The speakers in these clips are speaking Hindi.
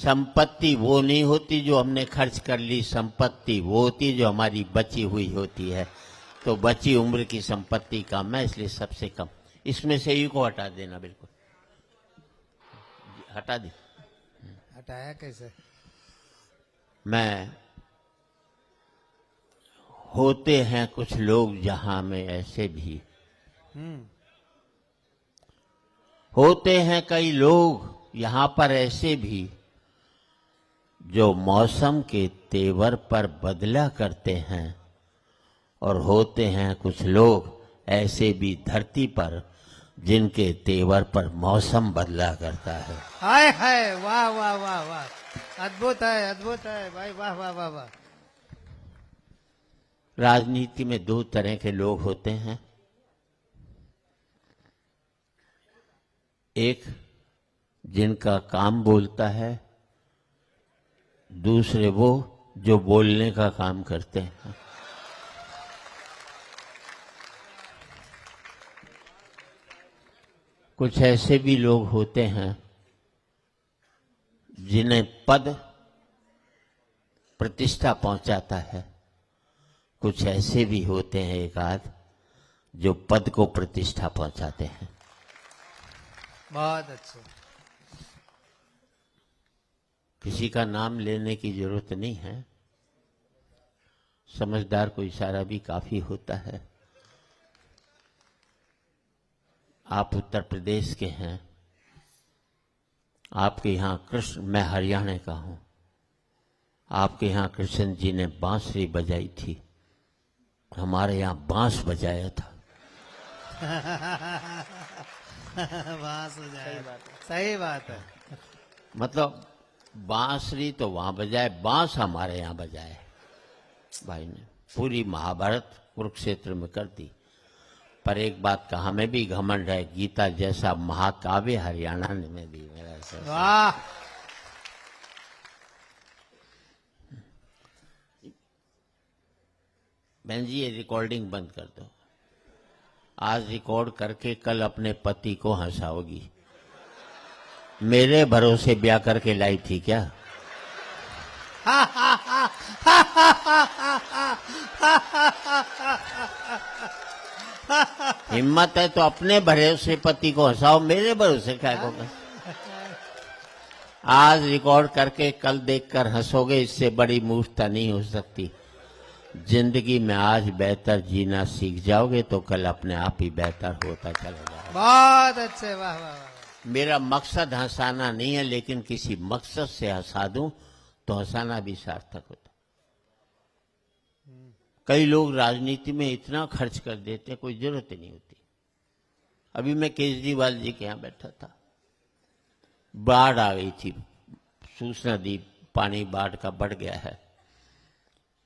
संपत्ति वो नहीं होती जो हमने खर्च कर ली, संपत्ति वो होती जो हमारी बची हुई होती है। तो बची उम्र की संपत्ति कम है, इसलिए सबसे कम। इसमें से यू को हटा देना, बिल्कुल हटा दे। हटाया कैसे? मैं होते हैं कुछ लोग जहां में ऐसे भी, होते हैं कई लोग यहां पर ऐसे भी जो मौसम के तेवर पर बदला करते हैं, और होते हैं कुछ लोग ऐसे भी धरती पर जिनके तेवर पर मौसम बदला करता है। हाय हाय, वाह वाह वाह वाह, अद्भुत है भाई, वाह वाह वाह वाह। राजनीति में दो तरह के लोग होते हैं, एक जिनका काम बोलता है, दूसरे वो जो बोलने का काम करते हैं। कुछ ऐसे भी लोग होते हैं जिन्हें पद प्रतिष्ठा पहुंचाता है, कुछ ऐसे भी होते हैं एक आध जो पद को प्रतिष्ठा पहुंचाते हैं। बहुत अच्छे। किसी का नाम लेने की जरूरत नहीं है, समझदार को इशारा भी काफी होता है। आप उत्तर प्रदेश के हैं, आपके यहाँ कृष्ण, मैं हरियाणा का हूं, आपके यहाँ कृष्ण जी ने बांसुरी बजाई थी, हमारे यहाँ बांस बजाया था। बांस बजाया, सही बात है। मतलब बांसुरी तो वहां बजाए, बांस हमारे यहाँ बजाए। भाई ने पूरी महाभारत कुरुक्षेत्र में कर दी। पर एक बात का हमें भी घमंड है, गीता जैसा महाकाव्य हरियाणा में भी मेरा ऐसा। वाह। बहन जी ये रिकॉर्डिंग बंद कर दो, आज रिकॉर्ड करके कल अपने पति को हंसाओगी। मेरे भरोसे ब्याह करके लाई थी क्या? हिम्मत है तो अपने भरोसे पति को हंसाओ, मेरे भरोसे क्या होगा? आज रिकॉर्ड करके कल देखकर हंसोगे, इससे बड़ी मूर्खता नहीं हो सकती। जिंदगी में आज बेहतर जीना सीख जाओगे तो कल अपने आप ही बेहतर होता चलेगा। बहुत अच्छे, वाह वाह वाह। मेरा मकसद हंसाना नहीं है, लेकिन किसी मकसद से हंसा दूं तो हंसाना भी सार्थक होता। कई लोग राजनीति में इतना खर्च कर देते, कोई जरूरत ही नहीं होती। अभी मैं केजरीवाल जी के यहाँ बैठा था, बाढ़ आ गई थी, सूचना दी पानी बाढ़ का बढ़ गया है,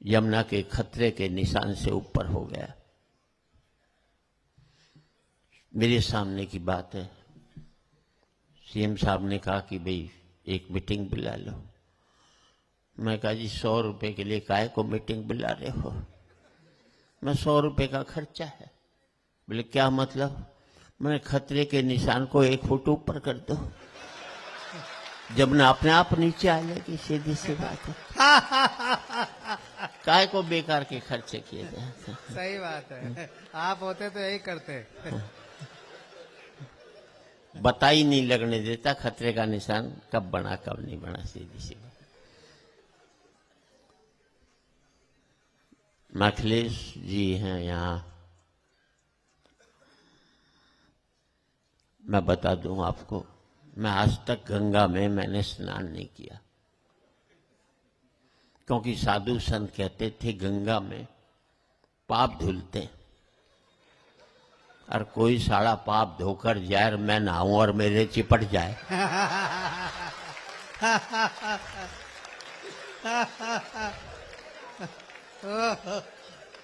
यमुना के खतरे के निशान से ऊपर हो गया। मेरे सामने की बात है, सीएम साहब ने कहा कि भाई एक मीटिंग बुला लो। मैं कहा जी 100 रुपए के लिए काहे को मीटिंग बुला रहे हो? मैं 100 रुपए का खर्चा है। बोले क्या मतलब? मैंने खतरे के निशान को 1 फुट ऊपर कर दो, जब ना अपने आप नीचे आ जाएगी, सीधी सी बात है। काहे को बेकार के खर्चे किए जाए? सही बात है, आप होते तो यही करते। बता ही नहीं लगने देता खतरे का निशान कब बना कब नहीं बना, सीधी सी बात। अखिलेश जी हैं यहाँ, मैं बता दूं आपको, मैं आज तक गंगा में मैंने स्नान नहीं किया, क्योंकि साधु संत कहते थे गंगा में पाप धुलते हैं, और कोई सारा पाप धोकर जाए और मैं नहाऊं और मेरे चिपट जाए।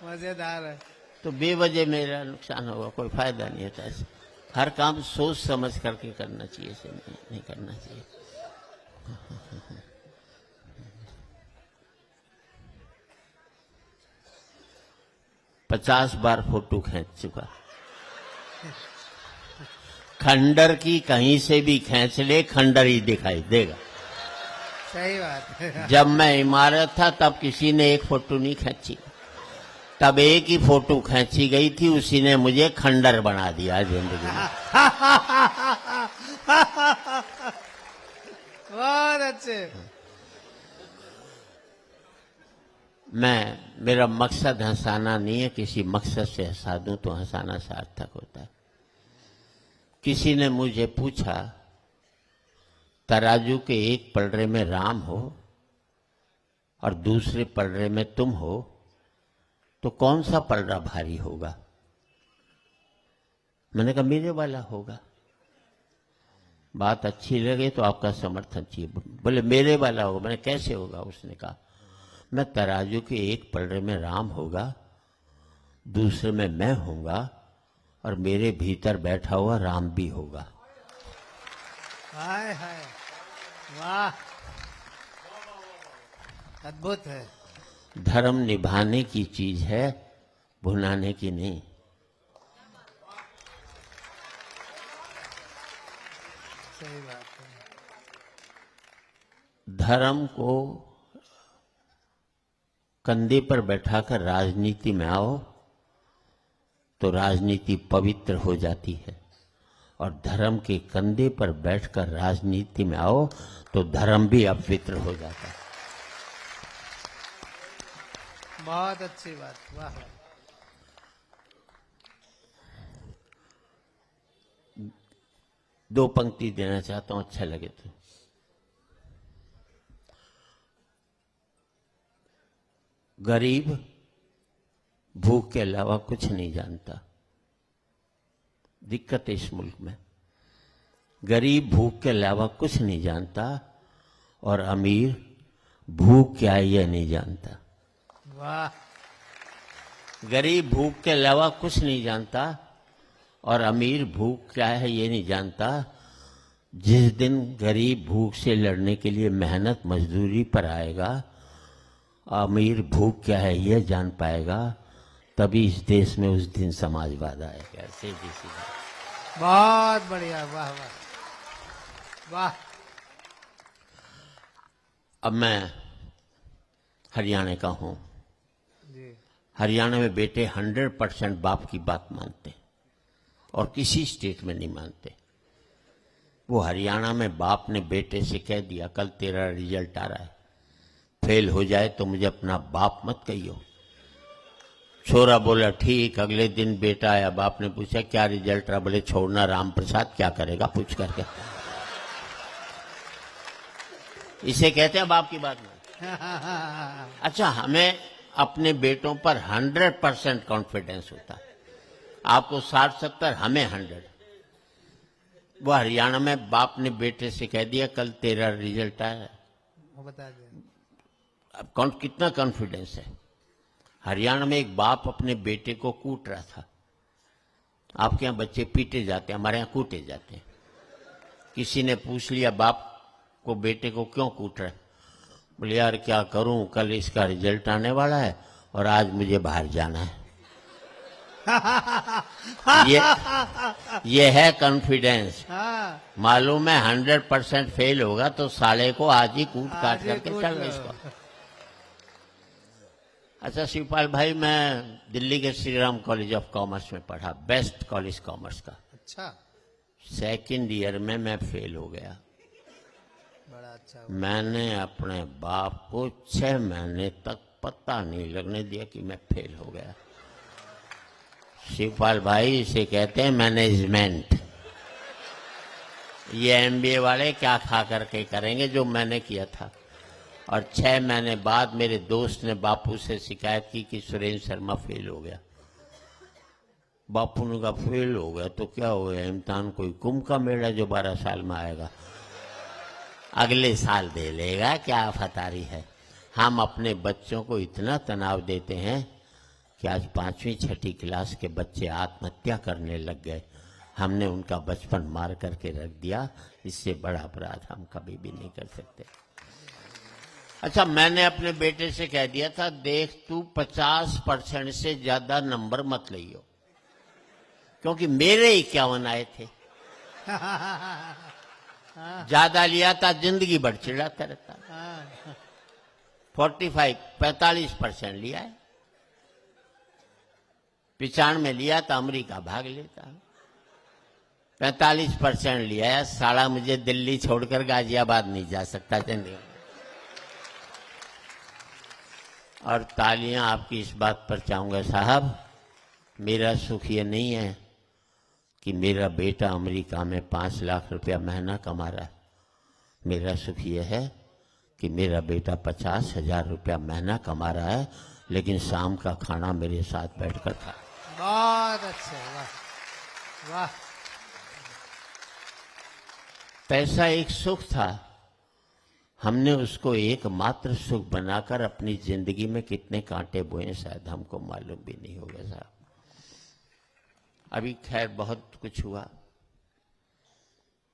मजेदार है। तो बेवजह मेरा नुकसान होगा, कोई फायदा नहीं होता। ऐसे हर काम सोच समझ करके करना चाहिए, से नहीं करना चाहिए। पचास बार फोटो खींच चुका, खंडर की कहीं से भी खींच ले खंडर ही दिखाई देगा। सही बात है। जब मैं इमारत था तब किसी ने एक फोटो नहीं खींची, तब एक ही फोटो खींची गई थी, उसी ने मुझे खंडर बना दिया जिंदगी में। बहुत अच्छे। मेरा मकसद हंसाना नहीं है, किसी मकसद से हंसा दूं तो हंसाना सार्थक होता है। किसी ने मुझे पूछा, तराजू के एक पलड़े में राम हो और दूसरे पलड़े में तुम हो, तो कौन सा पलड़ा भारी होगा? मैंने कहा मेरे वाला होगा। बात अच्छी लगे तो आपका समर्थन चाहिए। बोले मेरे वाला होगा। मैंने कैसे होगा? उसने कहा मैं तराजू के एक पलड़े में राम होगा, दूसरे में मैं होऊंगा और मेरे भीतर बैठा हुआ राम भी होगा। हाय हाय, वाह, अद्भुत है। धर्म निभाने की चीज है, भुनाने की नहीं। सही बात है। धर्म को कंधे पर बैठाकर राजनीति में आओ तो राजनीति पवित्र हो जाती है, और धर्म के कंधे पर बैठकर राजनीति में आओ तो धर्म भी अपवित्र हो जाता है। बहुत अच्छी बात, वाह। दो पंक्ति देना चाहता हूं, अच्छा लगे तो। गरीब भूख के अलावा कुछ नहीं जानता। दिक्कत है इस मुल्क में, गरीब भूख के अलावा कुछ नहीं जानता और अमीर भूख क्या है यह नहीं जानता। वाह। गरीब भूख के अलावा कुछ नहीं जानता और अमीर भूख क्या है ये नहीं जानता। जिस दिन गरीब भूख से लड़ने के लिए मेहनत मजदूरी पर आएगा, अमीर भूख क्या है यह जान पाएगा, तभी इस देश में उस दिन समाजवाद आएगा। सीधी सी बात। बहुत बढ़िया, वाह वाह वाह। अब मैं हरियाणा का हूं। जी। हरियाणा में बेटे 100% बाप की बात मानते हैं और किसी स्टेट में नहीं मानते। वो हरियाणा में बाप ने बेटे से कह दिया कल तेरा रिजल्ट आ रहा है, फेल हो जाए तो मुझे अपना बाप मत कहियो। छोरा बोला ठीक। अगले दिन बेटा आया, बाप ने पूछा क्या रिजल्ट रहा? बोले छोड़ना राम प्रसाद, क्या करेगा पूछ करके। इसे कहते हैं बाप की बात में। अच्छा, हमें अपने बेटों पर 100% कॉन्फिडेंस होता है। आपको 60-70, हमें 100। वो हरियाणा में बाप ने बेटे से कह दिया कल तेरा रिजल्ट आया, वो बता दें। अब कितना कॉन्फिडेंस है। हरियाणा में एक बाप अपने बेटे को कूट रहा था। आपके यहाँ बच्चे पीटे जाते हैं, हमारे यहाँ कूटे जाते हैं। किसी ने पूछ लिया बाप को बेटे को क्यों कूट रहा है? बोले यार क्या करूं, कल इसका रिजल्ट आने वाला है और आज मुझे बाहर जाना है। ये है कॉन्फिडेंस। हाँ, मालूम है 100% फेल होगा तो साले को आज ही कूट काट करके चल रहा इसको। अच्छा शिवपाल भाई, मैं दिल्ली के Shri Ram college of commerce में पढ़ा, बेस्ट कॉलेज कॉमर्स का। अच्छा, सेकंड ईयर में मैं फेल हो गया। बड़ा अच्छा। मैंने अपने बाप को 6 महीने तक पता नहीं लगने दिया कि मैं फेल हो गया। शिवपाल भाई, इसे कहते हैं मैनेजमेंट। ये एमबीए वाले क्या खा करके करेंगे जो मैंने किया था। और 6 महीने बाद मेरे दोस्त ने बापू से शिकायत की कि सुरेंद्र शर्मा फेल हो गया। बापू ने कहा फेल हो गया तो क्या हो गया, इम्तिहान कोई कुंभ का मेला जो 12 साल में आएगा, अगले साल दे लेगा, क्या फतारी है। हम अपने बच्चों को इतना तनाव देते हैं कि आज 5वीं 6ठी क्लास के बच्चे आत्महत्या करने लग गए। हमने उनका बचपन मार करके रख दिया। इससे बड़ा अपराध हम कभी भी नहीं कर सकते। अच्छा, मैंने अपने बेटे से कह दिया था देख तू 50% से ज्यादा नंबर मत लियो, क्योंकि मेरे 51 आए थे। हाँ ज्यादा लिया था जिंदगी भर चिढ़ाता रहता। हाँ 45% लिया है। 95 लिया था अमेरिका भाग लेता। 45% लिया है। साला मुझे दिल्ली छोड़कर गाजियाबाद नहीं जा सकता जिंदगी में। और तालियां आपकी इस बात पर चाहूंगा साहब, मेरा सुख ये नहीं है कि मेरा बेटा अमेरिका में 5 लाख रुपया महीना कमा रहा है। मेरा सुख ये है कि मेरा बेटा 50,000 रुपया महीना कमा रहा है, लेकिन शाम का खाना मेरे साथ बैठकर खा। बहुत अच्छे, वाह वाह। पैसा एक सुख था, हमने उसको एकमात्र सुख बनाकर अपनी जिंदगी में कितने कांटे बोए शायद हमको मालूम भी नहीं होगा साहब। अभी खैर बहुत कुछ हुआ।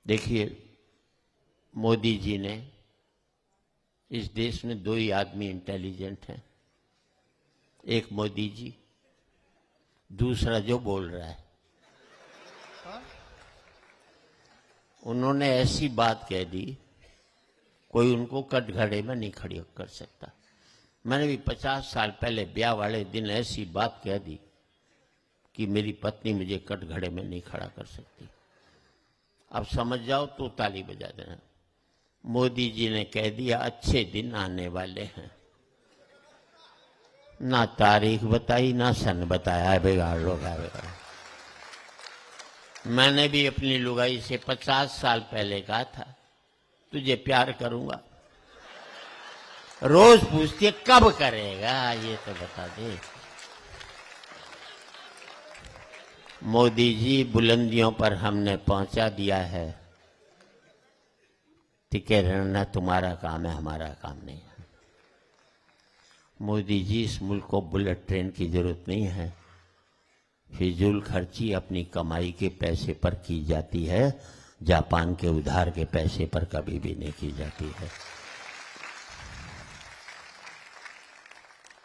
देखिए, मोदी जी ने, इस देश में 2 ही आदमी इंटेलिजेंट हैं, एक मोदी जी, दूसरा जो बोल रहा है। उन्होंने ऐसी बात कह दी, कोई उनको कटघरे में नहीं खड़ी कर सकता। मैंने भी 50 साल पहले ब्याह वाले दिन ऐसी बात कह दी कि मेरी पत्नी मुझे कटघरे में नहीं खड़ा कर सकती। अब समझ जाओ तो ताली बजा देना। मोदी जी ने कह दिया अच्छे दिन आने वाले हैं। ना तारीख बताई ना सन बताया, बिगाड़ होगा बिगाड़। मैंने भी अपनी लुगाई से 50 साल पहले कहा था तुझे प्यार करूंगा। रोज पूछती है कब करेगा, ये तो बता दे। मोदी जी, बुलंदियों पर हमने पहुंचा दिया है, टिके रहना तुम्हारा काम है, हमारा काम नहीं है। मोदी जी, इस मुल्क को बुलेट ट्रेन की जरूरत नहीं है। फिजूल खर्ची अपनी कमाई के पैसे पर की जाती है, जापान के उधार के पैसे पर कभी भी नहीं की जाती है।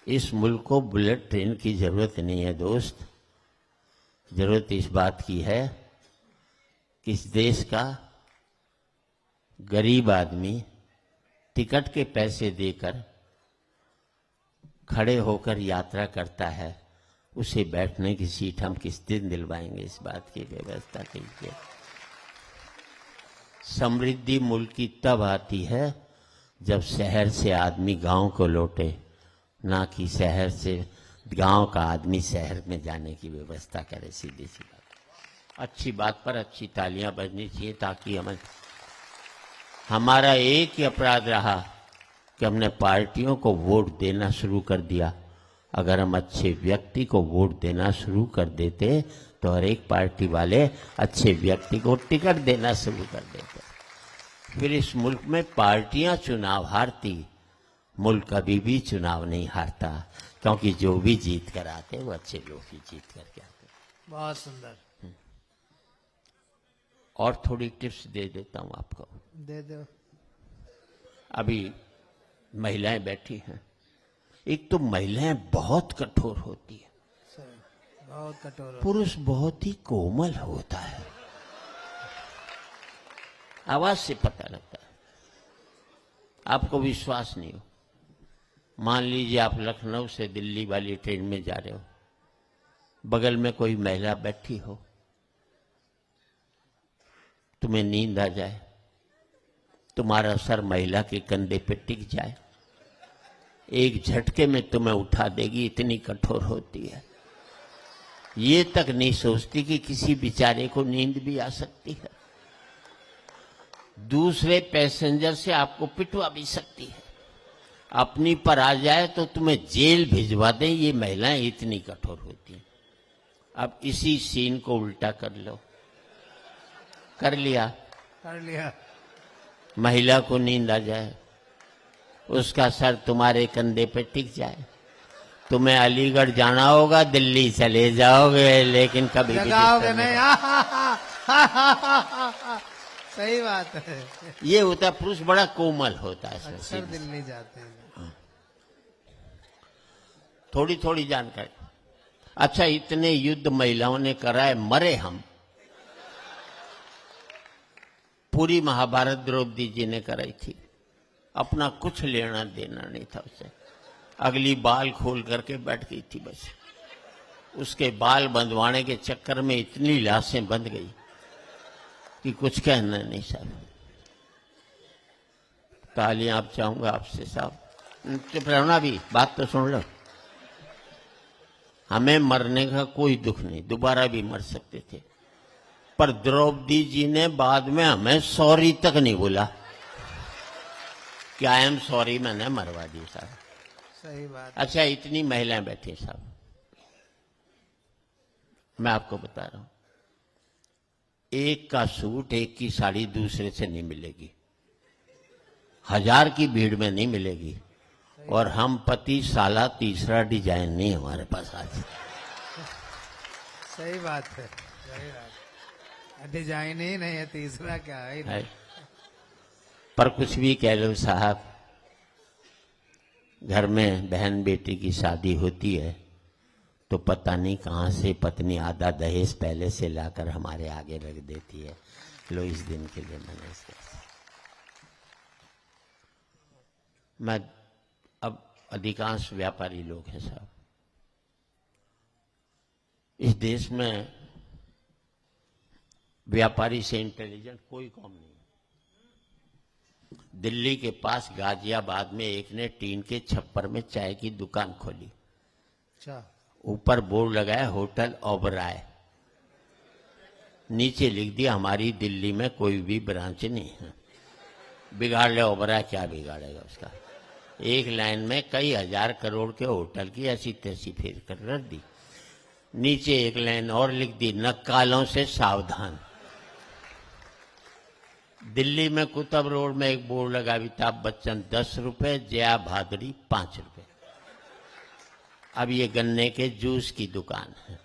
इस मुल्क को बुलेट ट्रेन की जरूरत नहीं है दोस्त। जरूरत इस बात की है कि इस देश का गरीब आदमी टिकट के पैसे देकर खड़े होकर यात्रा करता है, उसे बैठने की सीट हम किस दिन दिलवाएंगे, इस बात की व्यवस्था कीजिए। समृद्धि मुल्क की तब आती है जब शहर से आदमी गांव को लौटे, ना कि शहर से गांव का आदमी शहर में जाने की व्यवस्था करे। सीधी सी बात। अच्छी बात पर अच्छी तालियां बजनी चाहिए, ताकि हमारा एक ही अपराध रहा कि हमने पार्टियों को वोट देना शुरू कर दिया। अगर हम अच्छे व्यक्ति को वोट देना शुरू कर देते तो हर एक पार्टी वाले अच्छे व्यक्ति को टिकट देना शुरू कर देते। फिर इस मुल्क में पार्टियां चुनाव हारती, मुल्क कभी भी चुनाव नहीं हारता, क्योंकि जो भी जीत कर आते वो अच्छे लोग ही जीत करके आते। बहुत सुंदर। और थोड़ी टिप्स दे देता हूं आपको। दे दो। अभी महिलाएं बैठी हैं। एक तो महिलाएं बहुत कठोर होती है, बहुत कठोर। पुरुष बहुत ही कोमल होता है, आवाज से पता लगता है। आपको विश्वास नहीं हो, मान लीजिए आप लखनऊ से दिल्ली वाली ट्रेन में जा रहे हो, बगल में कोई महिला बैठी हो, तुम्हें नींद आ जाए, तुम्हारा सर महिला के कंधे पे टिक जाए, एक झटके में तुम्हें उठा देगी, इतनी कठोर होती है। ये तक नहीं सोचती कि किसी बेचारे को नींद भी आ सकती है, दूसरे पैसेंजर से आपको पिटवा भी सकती है, अपनी पर आ जाए तो तुम्हें जेल भिजवा दें। ये महिलाएं इतनी कठोर होती हैं। अब इसी सीन को उल्टा कर लो। कर लिया? कर लिया। महिला को नींद आ जाए, उसका सर तुम्हारे कंधे पे टिक जाए, तुम्हें अलीगढ़ जाना होगा, दिल्ली चले जाओगे, लेकिन कभी भी जगाओगे नहीं। सही बात है। ये होता है, पुरुष बड़ा कोमल होता है। अक्सर दिल्ली जाते हैं। थोड़ी थोड़ी जानकारी। अच्छा, इतने युद्ध महिलाओं ने कराए, मरे हम, पूरी महाभारत द्रौपदी जी ने कराई थी, अपना कुछ लेना देना नहीं था उसे। अगली बाल खोल करके बैठ गई थी बस। उसके बाल बंधवाने के चक्कर में इतनी लाशें बंध गई कि कुछ कहना नहीं साहब। तालियां आप चाहूंगा आपसे साहब। चुप रहो ना, भी बात तो सुन लो। हमें मरने का कोई दुख नहीं, दोबारा भी मर सकते थे, पर द्रौपदी जी ने बाद में हमें सॉरी तक नहीं बोला कि आई एम सॉरी, मैंने मरवा दी साहब। सही बात। अच्छा, इतनी महिलाएं बैठी साहब, मैं आपको बता रहा हूं, एक का सूट एक की साड़ी दूसरे से नहीं मिलेगी, 1000 की भीड़ में नहीं मिलेगी। और हम पति साला तीसरा डिजाइन नहीं हमारे पास आज। सही बात है, सही बात। डिजाइन ही नहीं है, तीसरा क्या है। पर कुछ भी कह लो साहब, घर में बहन बेटी की शादी होती है तो पता नहीं कहां से पत्नी आधा दहेज पहले से लाकर हमारे आगे रख देती है, लो इस दिन के लिए मैंने इसका। मैं अब अधिकांश व्यापारी लोग हैं साहब, इस देश में व्यापारी से इंटेलिजेंट कोई कौम नहीं है। दिल्ली के पास गाजियाबाद में एक ने टीन के छप्पर में चाय की दुकान खोली। अच्छा। ऊपर बोर्ड लगाया होटल ओबराय, नीचे लिख दिया हमारी दिल्ली में कोई भी ब्रांच नहीं है। बिगाड़ ले ओबराय, क्या बिगाड़ेगा उसका। एक लाइन में कई 1000 करोड़ के होटल की ऐसी तैसी फेर कर रख दी। नीचे एक लाइन और लिख दी, नक्कालों से सावधान। दिल्ली में कुतुब रोड में एक बोर्ड लगा, अमिताभ बच्चन 10 रुपए, जया भादुड़ी 5 रुपए। अब ये गन्ने के जूस की दुकान है,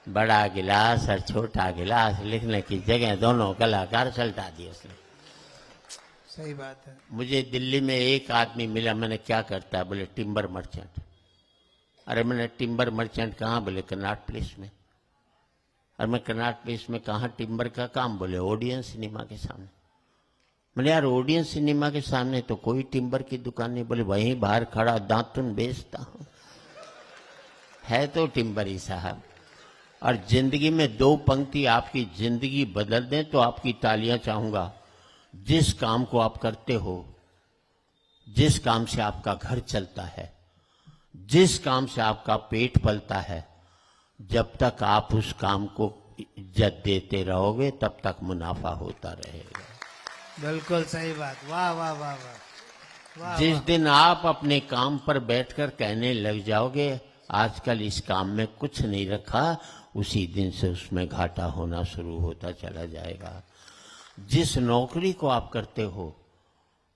बड़ा गिलास और छोटा गिलास लिखने की जगह दोनों कलाकार सल्टा दिए उसने। सही बात है। मुझे दिल्ली में एक आदमी मिला, मैंने क्या करता है, बोले टिम्बर मर्चेंट। अरे मैंने टिम्बर मर्चेंट कहाँ, बोले कनॉट प्लेस में। और मैं कनॉट प्लेस में कहाँ टिम्बर का काम, बोले ओडियन सिनेमा के सामने। मैंने यार ओडियन सिनेमा के सामने तो कोई टिम्बर की दुकान नहीं, बोले वहीं बाहर खड़ा दातुन बेचता हूं। है तो टिम्बर ही साहब। और जिंदगी में 2 पंक्ति आपकी जिंदगी बदल दें तो आपकी तालियां चाहूंगा। जिस काम को आप करते हो, जिस काम से आपका घर चलता है, जिस काम से आपका पेट पलता है, जब तक आप उस काम को इज्जत देते रहोगे तब तक मुनाफा होता रहेगा। बिल्कुल सही बात। वाह वाह वाह वाह वाह। जिस दिन आप अपने काम पर बैठकर कहने लग जाओगे आजकल इस काम में कुछ नहीं रखा, उसी दिन से उसमें घाटा होना शुरू होता चला जाएगा। जिस नौकरी को आप करते हो,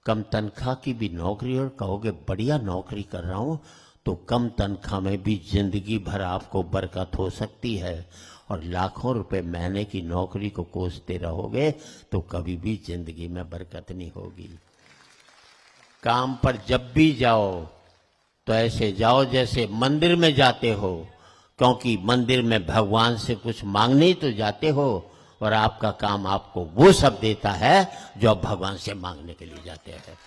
कम तनख्वाह की भी नौकरी, और कहोगे बढ़िया नौकरी कर रहा हूं, तो कम तनख्वाह में भी जिंदगी भर आपको बरकत हो सकती है। और लाखों रुपए महीने की नौकरी को कोसते रहोगे तो कभी भी जिंदगी में बरकत नहीं होगी। काम पर जब भी जाओ तो ऐसे जाओ जैसे मंदिर में जाते हो, क्योंकि मंदिर में भगवान से कुछ मांगने ही तो जाते हो, और आपका काम आपको वो सब देता है जो आप भगवान से मांगने के लिए जाते हैं।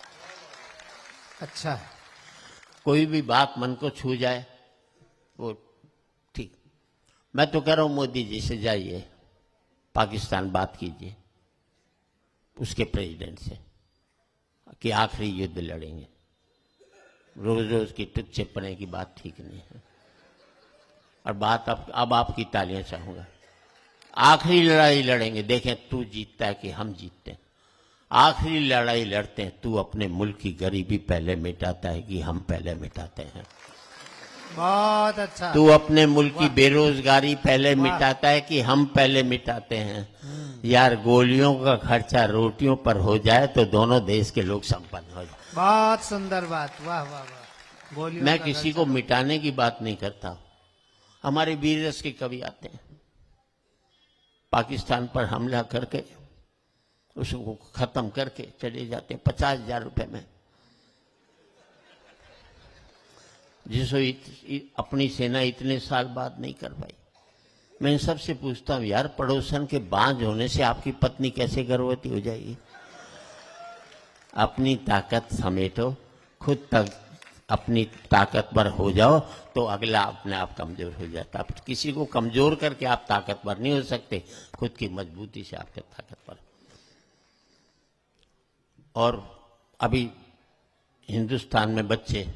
अच्छा। कोई भी बात मन को छू जाए वो ठीक। मैं तो कह रहा हूं मोदी जी से जाइए पाकिस्तान, बात कीजिए उसके प्रेसिडेंट से कि आखिरी युद्ध लड़ेंगे। रोज रोज की टुक चिपने की बात ठीक नहीं है। और बात अब आपकी तालियां चाहूंगा। आखिरी लड़ाई लड़ेंगे, देखें तू जीतता है कि हम जीतते हैं। आखिरी लड़ाई लड़ते हैं, तू अपने मुल्क की गरीबी पहले मिटाता है कि हम पहले मिटाते हैं। बहुत अच्छा। तू अपने मुल्क की बेरोजगारी पहले मिटाता है कि हम पहले मिटाते हैं। यार गोलियों का खर्चा रोटियों पर हो जाए तो दोनों देश के लोग संपन्न हो जाए। बहुत सुंदर बात। वाह वाह वाह। गोलियों मैं का किसी को मिटाने की बात नहीं करता। हमारे वीर रस के कवि आते हैं, पाकिस्तान पर हमला करके उसको खत्म करके चले जाते हैं 50,000 रुपए में। जिसको अपनी सेना इतने साल बाद नहीं कर पाई। मैं इन सबसे पूछता हूं, यार पड़ोसन के बांझ होने से आपकी पत्नी कैसे गर्भवती हो जाएगी? अपनी ताकत समेटो, खुद तक अपनी ताकतवर हो जाओ तो अगला अपने आप कमजोर हो जाता। आप किसी को कमजोर करके आप ताकतवर नहीं हो सकते, खुद की मजबूती से आपके ताकतवर। और अभी हिंदुस्तान में बच्चे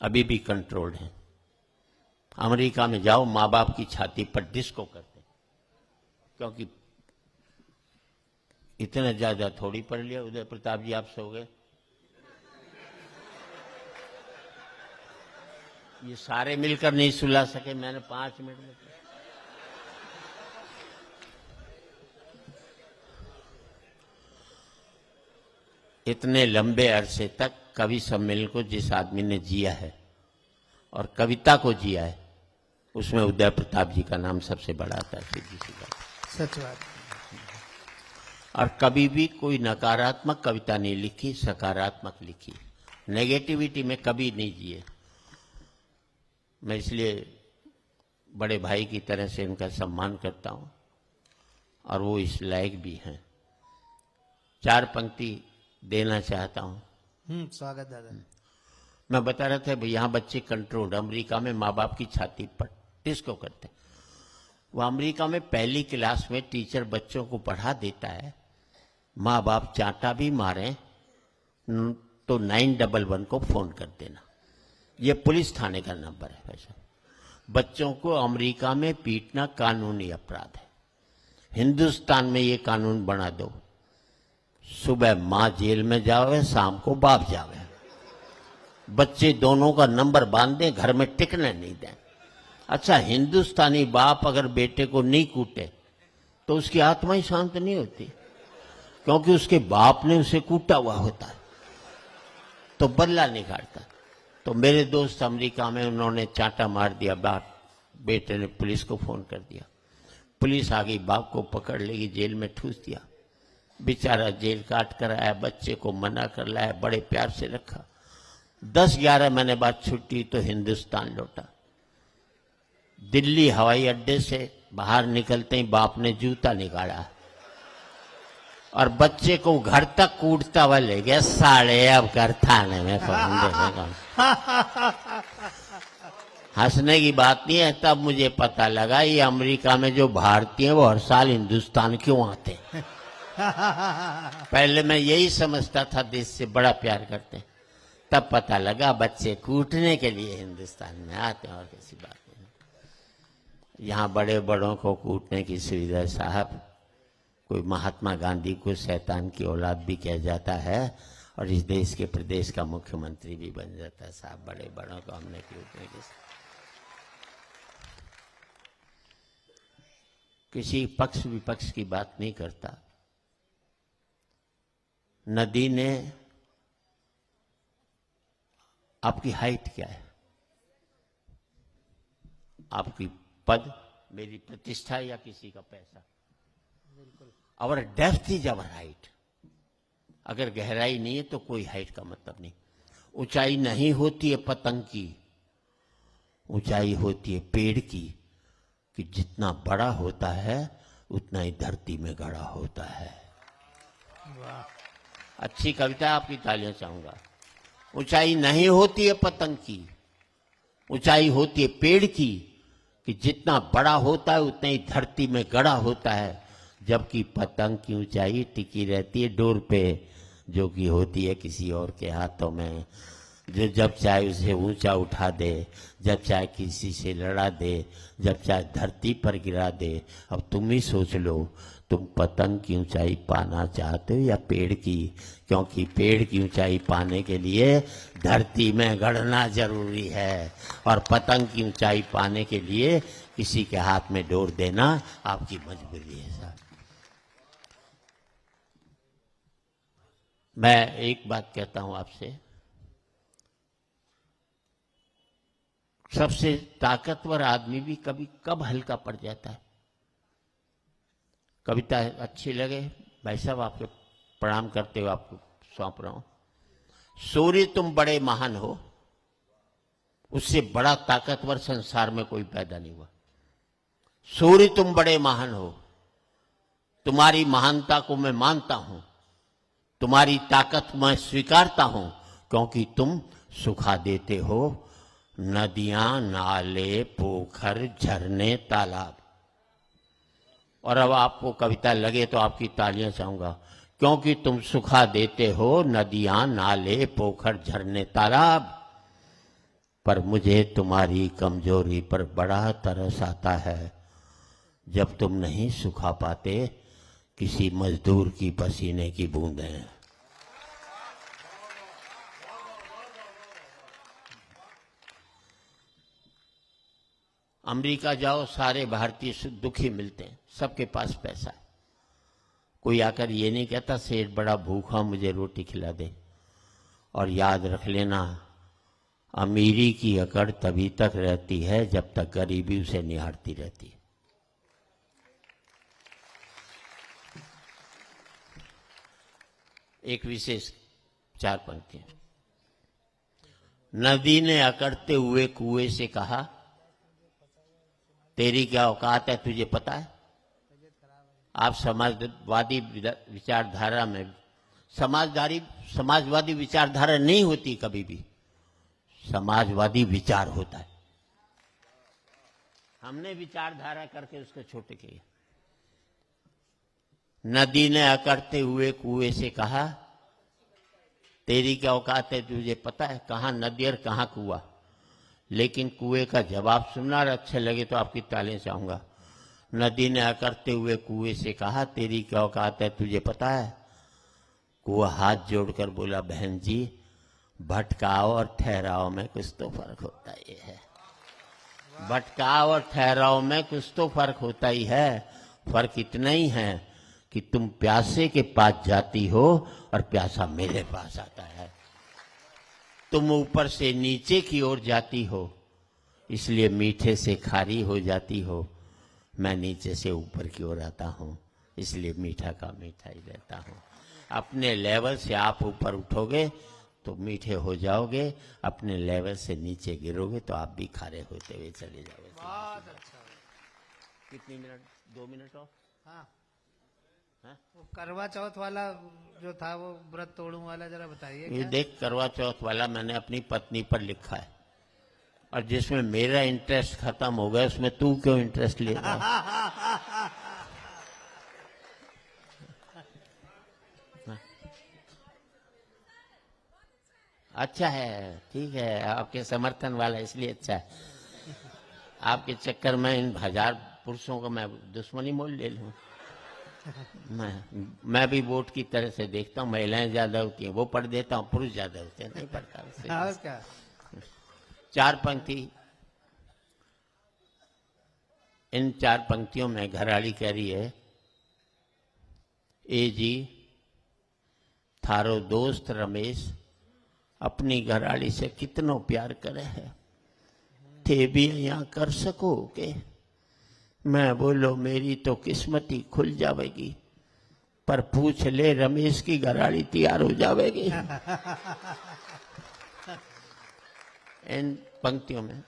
अभी भी कंट्रोल्ड हैं। अमेरिका में जाओ, माँ बाप की छाती पर डिस्को करते, क्योंकि इतना ज्यादा थोड़ी पढ़ लिया। उदय प्रताप जी, आप सो गए? ये सारे मिलकर नहीं सुला सके, मैंने 5 मिनट में। इतने लंबे अरसे तक कवि सम्मेलन को जिस आदमी ने जिया है और कविता को जिया है, उसमें उदय प्रताप जी का नाम सबसे बड़ा आता है। सीधी सी बात, सच बात। और कभी भी कोई नकारात्मक कविता नहीं लिखी, सकारात्मक लिखी। नेगेटिविटी में कभी नहीं जिए। मैं इसलिए बड़े भाई की तरह से इनका सम्मान करता हूं, और वो इस लायक भी हैं। 4 पंक्ति देना चाहता हूं। स्वागत दादा। मैं बता रहा था भाई, यहाँ बच्चे कंट्रोल्ड, अमेरिका में माँ बाप की छाती पर डिस्को करते। वो अमेरिका में पहली क्लास में टीचर बच्चों को पढ़ा देता है, माँ बाप चांटा भी मारे तो 911 को फोन कर देना। ये पुलिस थाने का नंबर है। वैसे बच्चों को अमेरिका में पीटना कानूनी अपराध है। हिंदुस्तान में ये कानून बना दो, सुबह माँ जेल में जावे, शाम को बाप जावे। बच्चे दोनों का नंबर बांध दें, घर में टिकने नहीं दें। अच्छा, हिंदुस्तानी बाप अगर बेटे को नहीं कूटे तो उसकी आत्मा ही शांत नहीं होती, क्योंकि उसके बाप ने उसे कूटा हुआ होता है, तो बदला निकालता। तो मेरे दोस्त अमेरिका में, उन्होंने चांटा मार दिया बाप, बेटे ने पुलिस को फोन कर दिया। पुलिस आ गई, बाप को पकड़ लेगी, जेल में ठूस दिया। बेचारा जेल काट कर आया, बच्चे को मना कर लाया, बड़े प्यार से रखा। 10-11 महीने बाद छुट्टी तो हिंदुस्तान लौटा। दिल्ली हवाई अड्डे से बाहर निकलते ही बाप ने जूता निकाला और बच्चे को घर तक कूटता हुआ ले गया। साले अब घर थाने में हंसने की बात नहीं है। तब मुझे पता लगा ये अमेरिका में जो भारतीय हैं वो हर साल हिंदुस्तान क्यों आते हैं। पहले मैं यही समझता था देश से बड़ा प्यार करते हैं, तब पता लगा बच्चे कूटने के लिए हिंदुस्तान में आते हैं और किसी बात नहीं। यहाँ बड़े बड़ों को कूटने की सुविधा साहब, कोई महात्मा गांधी को शैतान की औलाद भी कह जाता है और इस देश के प्रदेश का मुख्यमंत्री भी बन जाता है साहब। बड़े बड़ों को हमने कूटने की, किसी पक्ष विपक्ष की बात नहीं करता। नदी ने, आपकी हाइट क्या है, आपकी पद, मेरी प्रतिष्ठा या किसी का पैसा? Our depth is our height. अगर गहराई नहीं है तो कोई हाइट का मतलब नहीं। ऊंचाई नहीं होती है पतंग की, ऊंचाई होती है पेड़ की, कि जितना बड़ा होता है उतना ही धरती में गड़ा होता है। वाह, अच्छी कविता, आपकी तालियां चाहूंगा। ऊंचाई नहीं होती है पतंग की, ऊंचाई होती है पेड़ की, कि जितना बड़ा होता है उतना ही धरती में गड़ा होता है। जबकि पतंग की ऊंचाई टिकी रहती है डोर पे, जो कि होती है किसी और के हाथों में, जो जब चाहे उसे ऊंचा उठा दे, जब चाहे किसी से लड़ा दे, जब चाहे धरती पर गिरा दे। अब तुम ही सोच लो, तुम पतंग की ऊंचाई पाना चाहते हो या पेड़ की? क्योंकि पेड़ की ऊंचाई पाने के लिए धरती में गड़ना जरूरी है, और पतंग की ऊंचाई पाने के लिए किसी के हाथ में डोर देना आपकी मजबूरी है साहब। मैं एक बात कहता हूं आपसे, सबसे ताकतवर आदमी भी कभी कब हल्का पड़ जाता है। कविता अच्छी लगे भाई साहब, आपके प्रणाम करते हुए आपको सौंप रहा हूं। सूर्य तुम बड़े महान हो, उससे बड़ा ताकतवर संसार में कोई पैदा नहीं हुआ। सूर्य तुम बड़े महान हो, तुम्हारी महानता को मैं मानता हूं, तुम्हारी ताकत मैं स्वीकारता हूं, क्योंकि तुम सुखा देते हो नदियां, नाले, पोखर, झरने, तालाब। और अब आपको कविता लगे तो आपकी तालियां चाहूंगा, क्योंकि तुम सुखा देते हो नदियां, नाले, पोखर, झरने, तालाब। पर मुझे तुम्हारी कमजोरी पर बड़ा तरस आता है, जब तुम नहीं सुखा पाते किसी मजदूर की पसीने की बूंदें। अमेरिका जाओ, सारे भारतीय दुखी मिलते हैं, सबके पास पैसा है। कोई आकर ये नहीं कहता सेठ बड़ा भूखा, मुझे रोटी खिला दे। और याद रख लेना, अमीरी की अकड़ तभी तक रहती है जब तक गरीबी उसे निहारती रहती है। एक विशेष 4 पंक्तियां। नदी ने अकड़ते हुए कुएं से कहा, तेरी क्या औकात है, तुझे पता है? आप समाजवादी विचारधारा में, समाजवादी विचारधारा नहीं होती कभी भी, समाजवादी विचार होता है। हमने विचारधारा करके उसको छोटे किए। नदी ने अकड़ते हुए कुएं से कहा, तेरी क्या औकात है, तुझे पता है? कहां नदी और कहां कुआं। लेकिन कुएं का जवाब सुनना अच्छे लगे तो आपकी तालियां चाहूंगा। नदी ने अकड़ते हुए कुएं से कहा, तेरी क्या औकात है, तुझे पता है? कुआं हाथ जोड़कर बोला, बहन जी, भटकाव और ठहराव में कुछ तो फर्क होता ही है। भटकाव और ठहराव में कुछ तो फर्क होता ही है। फर्क इतना ही है कि तुम प्यासे के पास जाती हो और प्यासा मेरे पास आता है। तुम ऊपर से नीचे की ओर जाती हो, इसलिए मीठे से खारी हो जाती हो। मैं नीचे से ऊपर की ओर आता हूं, इसलिए मीठा का मीठा ही रहता हूं। अपने लेवल से आप ऊपर उठोगे तो मीठे हो जाओगे, अपने लेवल से नीचे गिरोगे तो आप भी खारे होते हुए चले जाओगे। बहुत अच्छा। कितनी मिनट? 2 मिनट और? हाँ, हाँ? वो करवा चौथ वाला जो था, वो व्रत तोड़ू वाला, जरा बताइए। ये क्या? देख, करवा चौथ वाला मैंने अपनी पत्नी पर लिखा है, और जिसमें मेरा इंटरेस्ट खत्म हो गया उसमें तू क्यों इंटरेस्ट ले रहा है? अच्छा है, ठीक है, आपके समर्थन वाला इसलिए अच्छा है। आपके चक्कर में इन 1000 पुरुषों को मैं दुश्मनी मोल ले लूं। मैं भी वोट की तरह से देखता हूँ, महिलाएं ज्यादा होती हैं वो पढ़ देता हूँ, पुरुष ज्यादा होते हैं नहीं पढ़ता उससे। 4 पंक्ति। इन 4 पंक्तियों में घरवाली कह रही है, ए जी थारो दोस्त रमेश अपनी घरवाली से कितनो प्यार करे है, थे भी यहाँ कर सको के? मैं बोलो मेरी तो किस्मत ही खुल जाएगी, पर पूछ ले रमेश की घरवाली तैयार हो जाएगी। इन पंक्तियों में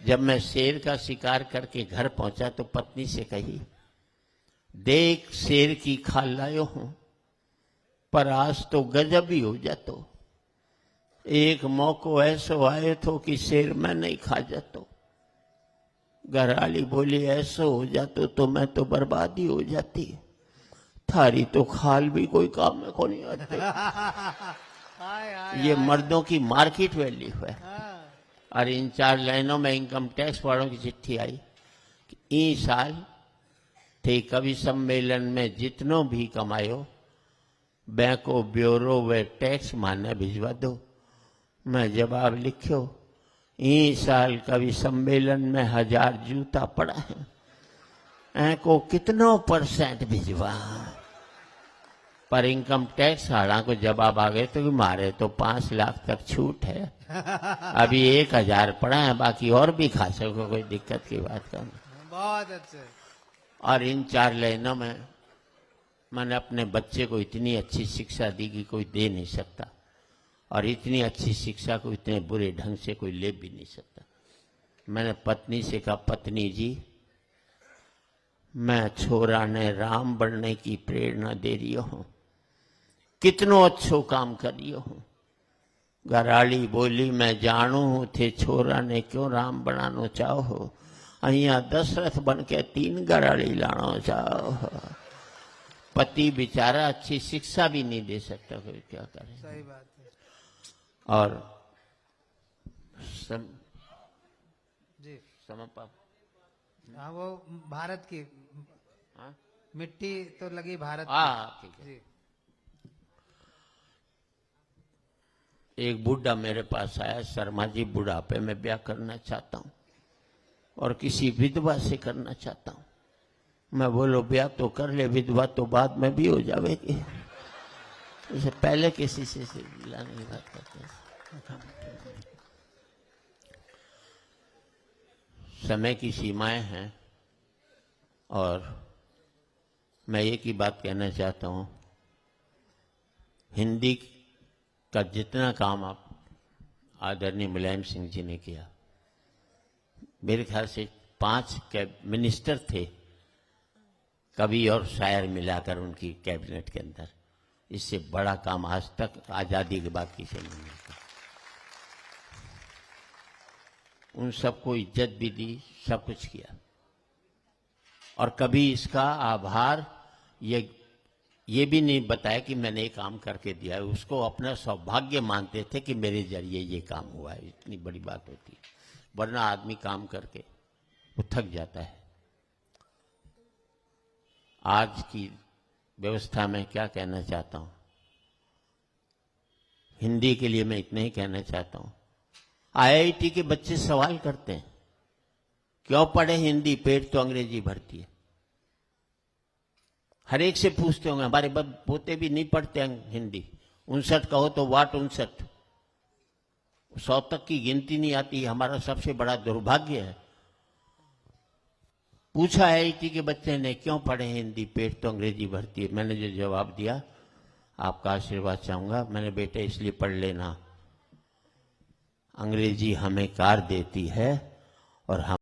जब मैं शेर का शिकार करके घर पहुंचा तो पत्नी से कही, देख शेर की खाल लायो हूं, पर आज तो गजब ही हो जातो। एक मौको ऐसो आए तो कि शेर मैं नहीं खा जातो। घरवाली बोली, ऐसो हो जातो तो मैं तो बर्बादी हो जाती, थारी तो खाल भी कोई काम में को नहीं आती। ये मर्दों की मार्केट वैल्यू है। और इन 4 लाइनों में इनकम टैक्स वालों की चिट्ठी आई कि ई साल थे कवि सम्मेलन में जितनो भी कमायो बैंको ब्यूरो व टैक्स माने भिजवा दो। मैं जवाब लिखो, ई साल कवि सम्मेलन में 1000 जूता पड़ा है, को कितनो % भिजवा? पर इनकम टैक्स वाला को जवाब आ गए तो मारे तो 5 लाख तक छूट है, अभी 1000 पड़ा है, बाकी और भी खा सको, कोई दिक्कत की बात का नहीं। बहुत अच्छे। और इन 4 लाइनों में मैंने अपने बच्चे को इतनी अच्छी शिक्षा दी कि कोई दे नहीं सकता, और इतनी अच्छी शिक्षा को इतने बुरे ढंग से कोई ले भी नहीं सकता। मैंने पत्नी से कहा, पत्नी जी मैं छोरा ने राम बनने की प्रेरणा दे रही हूं, कितनो अच्छो काम कर रही हूं। गराड़ी बोली मैं जाणू हूं थे छोरा ने क्यों राम बनानो चाहो, अहिया दशरथ बन के 3 गराड़ी लानो चाहो। पति बेचारा अच्छी शिक्षा भी नहीं दे सकता, कोई क्या करे। सही बात है और जी। समपा हाँ, वो भारत की हाँ मिट्टी तो लगी भारत हाँ, ठीक की। है। जी एक बूढ़ा मेरे पास आया, शर्मा जी बुढ़ापे में ब्याह करना चाहता हूं और किसी विधवा से करना चाहता हूं। मैं बोलो ब्याह तो कर ले, विधवा तो बाद में भी हो जाएगी, उसे पहले किसी से लाने की बात करते हैं। समय की सीमाएं हैं और मैं एक ही बात कहना चाहता हूं, हिंदी का जितना काम आप आदरणीय मुलायम सिंह जी ने किया, मेरे ख्याल से 5 मिनिस्टर थे, कवि और शायर मिलाकर उनकी कैबिनेट के अंदर, इससे बड़ा काम आज तक आजादी के बाद किसी ने नहीं किया। उन सबको इज्जत भी दी, सब कुछ किया और कभी इसका आभार ये भी नहीं बताया कि मैंने ये काम करके दिया है। उसको अपना सौभाग्य मानते थे कि मेरे जरिए ये काम हुआ है, इतनी बड़ी बात होती है। वरना आदमी काम करके वो थक जाता है। आज की व्यवस्था में क्या कहना चाहता हूं, हिंदी के लिए मैं इतना ही कहना चाहता हूं। आईआईटी के बच्चे सवाल करते हैं क्यों पढ़े हिंदी, पेट तो अंग्रेजी भरती है। हर एक से पूछते होंगे, हमारे पोते भी नहीं पढ़ते हिंदी। 59 कहो तो वाट 59, 100 तक की गिनती नहीं आती, हमारा सबसे बड़ा दुर्भाग्य है। पूछा आईआईटी के बच्चे ने क्यों पढ़े हिंदी, पेट तो अंग्रेजी भरती है। मैंने जो जवाब दिया, आपका आशीर्वाद चाहूंगा। मैंने बेटे इसलिए पढ़ लेना, अंग्रेजी हमें कार देती है और हम